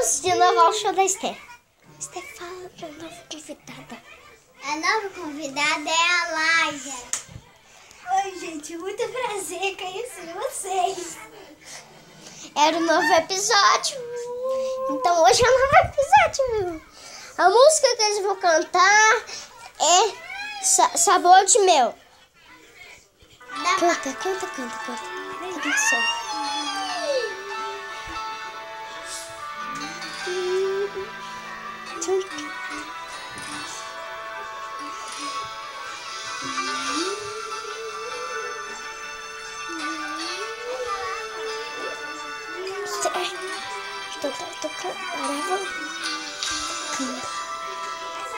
Vamos de novo ao show da Esther. Esther, fala pra nova convidada. A nova convidada é a Laia. Oi, gente, muito prazer conhecer vocês. Era o novo episódio. Então hoje é o novo episódio. A música que eles vão cantar é Sabor de Mel. Canta. Cadê o som? Tô cantando.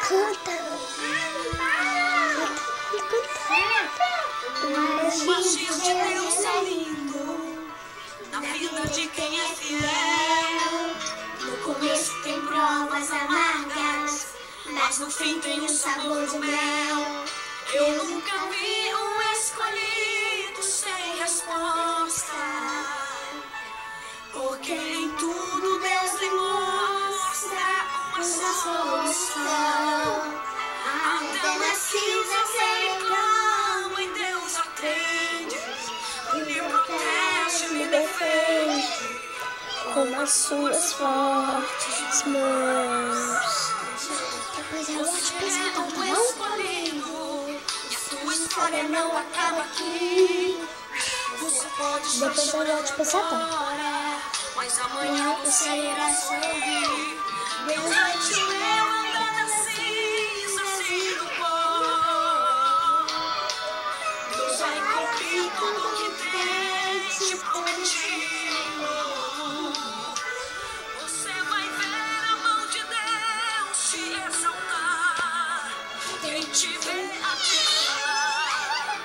Canta. Mas de Deus é lindo, na vida de quem é fiel. No começo tem provas amargas, Mas no fim tem um sabor de mel. Eu nunca vi um escolhido sem resposta, porque em tudo Deus lhe mostra uma solução. Até nas cinzas ele clama e Deus atende, me protege, me defende Com as suas fortes mãos. Depois eu vou te pensar, tá bom? escolhido, e a tua história não acaba aqui. Você pode Depois eu vou te pensar, tá? agora, mas amanhã você irá sorrir. Deus vai te levantar das cinzas e do pó. Deus vai cumprir tudo o que tem te prometido. Você vai ver a mão de Deus te exaltar. Quem te vê a te falar,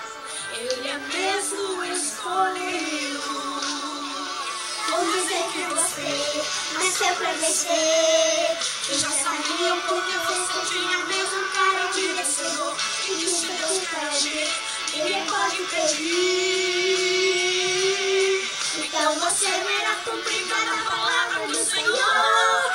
Ele é mesmo escolhido. vou dizer que você nasceu pra vencer. Eu já sabia porque você tinha a mesma cara de vencedor. E disse Deus pra agir, ninguém pode impedir. Então você verá cumprida na palavra do Senhor.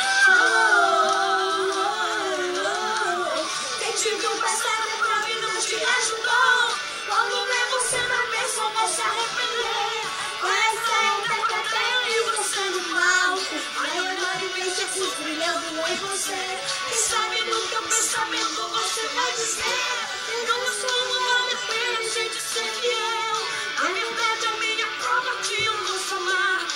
Quem te viu passar na prova e não te ajudou, quando vê você na bênção vai se arrepender. Vai sair da cadeia e você no mal. Vai olhar e ver Jesus brilhando em você. Quem sabe no teu pensamento você vai dizer: não sou vale a pena, gente, ser fiel. A verdade é minha prova de eu não amar.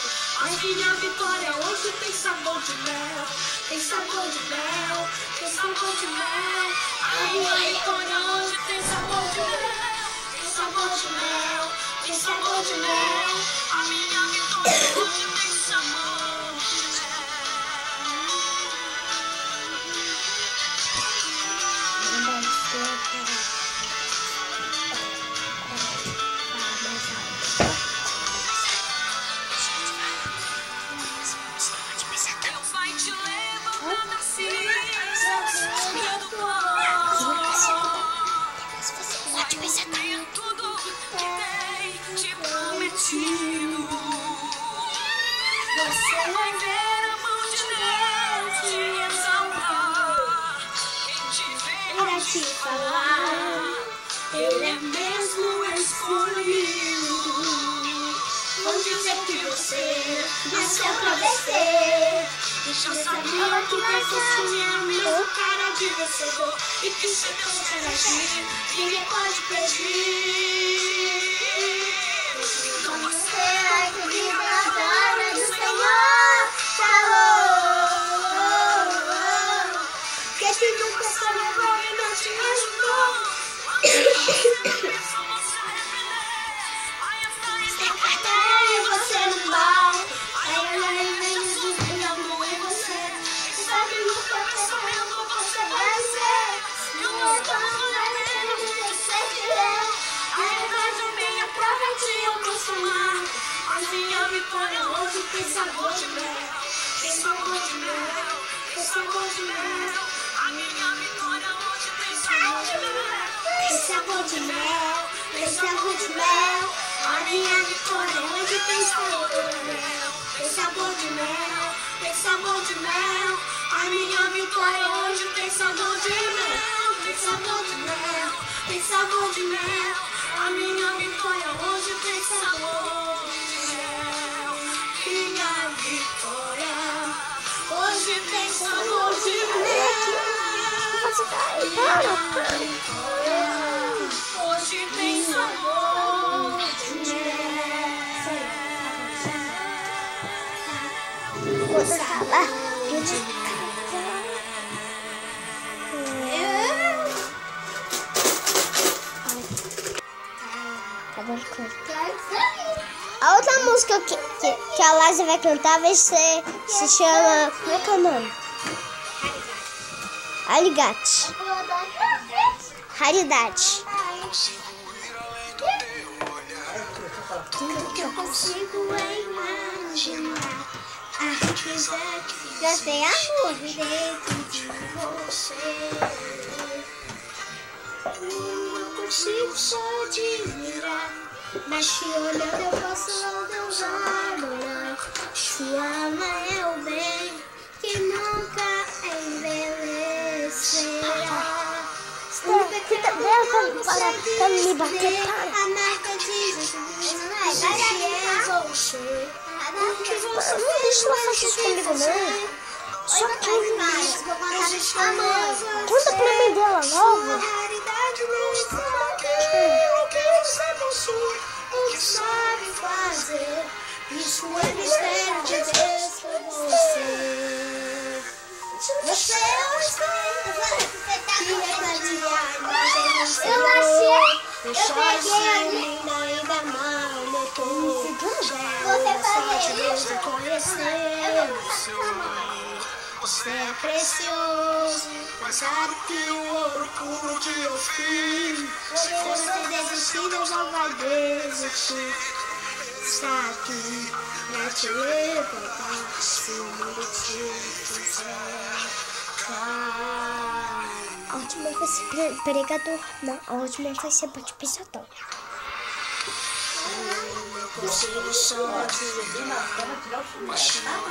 A minha vitória hoje tem sabor de mel. Tem sabor de mel, tem sabor de mel. A minha vitória hoje tem sabor de mel. Tem sabor de mel, tem sabor de mel. A minha vitória hoje tem sabor de mel. Deus vai te levantar das cinzas e do pó. Vai cumprir tudo que tem te prometido. Você vai ver a mão de Deus te exaltar. Quem te vê Pra te falar, Ele é mesmo escolhido. vou dizer que você nasceu pra vencer. Eu já sabia que você tinha a mesma cara de vencedor. E que se Deus quer agir, ninguém pode pedir. Então você vai cumprir a palavra do Senhor. Falou. Quem te viu passar na prova e não te ajudou, você E você no mal. Vai olhar e ver Jesus brilhando em você. Quem sabe no teu pensamento você vai ser: não estou fazendo de ser fiel. A verdade é minha prova de eu consumar. A minha vitória hoje tem sabor de mel. Tem sabor de mel, tem sabor de mel. A minha vitória hoje tem sabor de mel. Tem sabor de mel, tem sabor de mel. A minha vitória hoje tem sabor de mel. Tem sabor de mel, tem sabor de mel. A minha vitória hoje tem sabor de mel. Tem sabor de mel, tem sabor de mel. A minha vitória hoje tem sabor de mel. Minha vitória hoje tem sabor de mel. Minha vitória hoje tem sabor de mel. Vou falar. A outra música que a Lazy vai cantar vai ser, se chama, como é que é o nome? Aligate. Raridade. Eu consigo imaginar Já tem amor. dentro de você. Não consigo só admirar, mas te olhando eu posso não adorar. Sua alma é o bem que nunca envelhecerá. Para me bater, A marca de Jesus é você. O que você não deixa ela fazer isso comigo, não. Só que existe amor. Conta pra mim dela Sua logo. raridade não está aquilo que você possui, o que sabe fazer. Isso é mistério de Deus por você. Você é o espírito que irradia a imagem do Senhor. Deixa o seu ainda mal notou. Você Deus de conhecer o seu. Você é precioso, mas sabe que o ouro puro de ofim. Se você desistir, Deus não vai desistir. Está aqui pra te levantar, se o mundo te fizer cair. A última vai ser pregador. Não, a última vai ser bate-pisador. Eu consigo só desligar,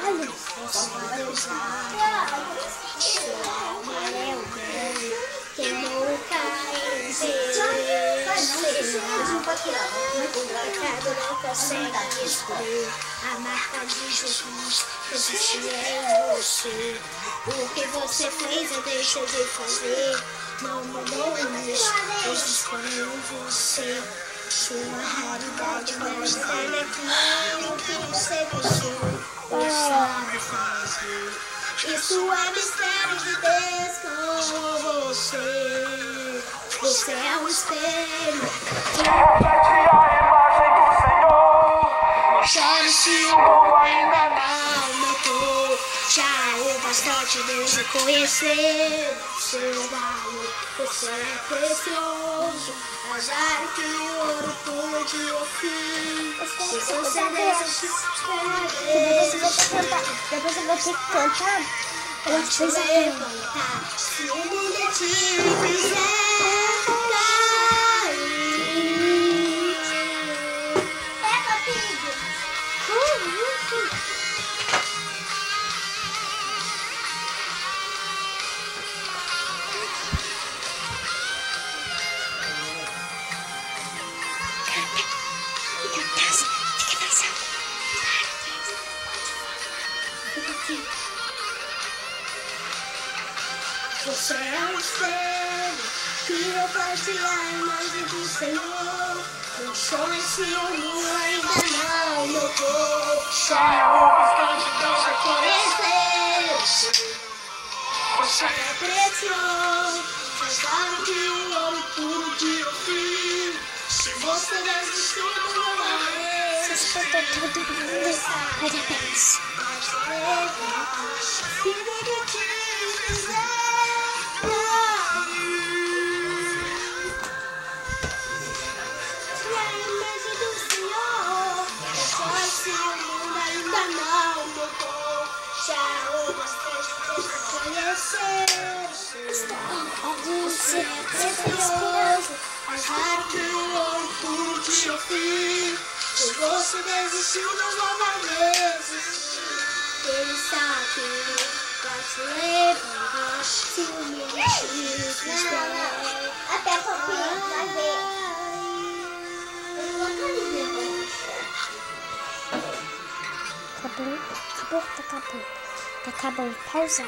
Olha. posso deusar. Sua alma é o bem que nunca envelhecerá. O pecado não consegue excluir a marca de Jesus existe em você. O que você fez ou deixou de fazer não mudou isso, existe em você. Sua realidade não está naquilo que você possui ou sabe fazer. Isso é mistério de Deus com você. Você é um espelho que reflete a imagem do Senhor. Não chore se o povo ainda não notou. Já é bastante Deus reconhecer seu valor. Você é precioso, azar que o ouro puro de ofim. Se você desistir, Depois eu vou ter que cantar. pode te levantar. Se o mundo te fizer cair. Pega, filho. Você é um espelho que reflete a imagem do Senhor. Não chore se o mundo ainda não notou. Já é o bastante Deus reconhecer. Você é precioso, mas sabe que o ouro puro de ofim. Se você desistir, não vai Vocês cantam todo mundo. Parabéns. se ninguém te fizer. Você é precioso, azar que o ouro puro de ofim. Se você desistiu, não vai desistir. Ele sabe vai te levar se o menino quiser. Até a copinha vai ver. Tá acabando. Pausa.